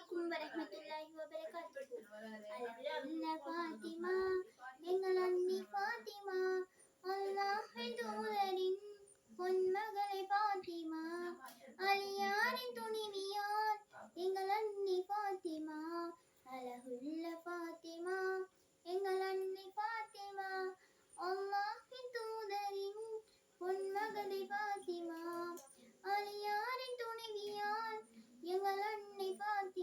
அலைக்கும் வரஹ்மத்துல்லாஹி வபரகாத்துஹு. அலகுல்ல ஃபாத்திமா எங்கள் அன்னி ஃபாத்திமா, அல்லாஹ்வின் தூதரின் பொன்மகளே ஃபாத்திமா, அலியாரின் துணிவியார் எங்கள் அன்னி ஃபாத்திமா, அலகுல்ல ஃபாத்திமா எங்கள் அன்னி ஃபாத்திமா, அல்லாஹ்வின் தூதரின் பொன்மகளே ஃபாத்திமா, அலியாரின் துணிவியார் எங்கள் அன்னை ஃபாத்திமா.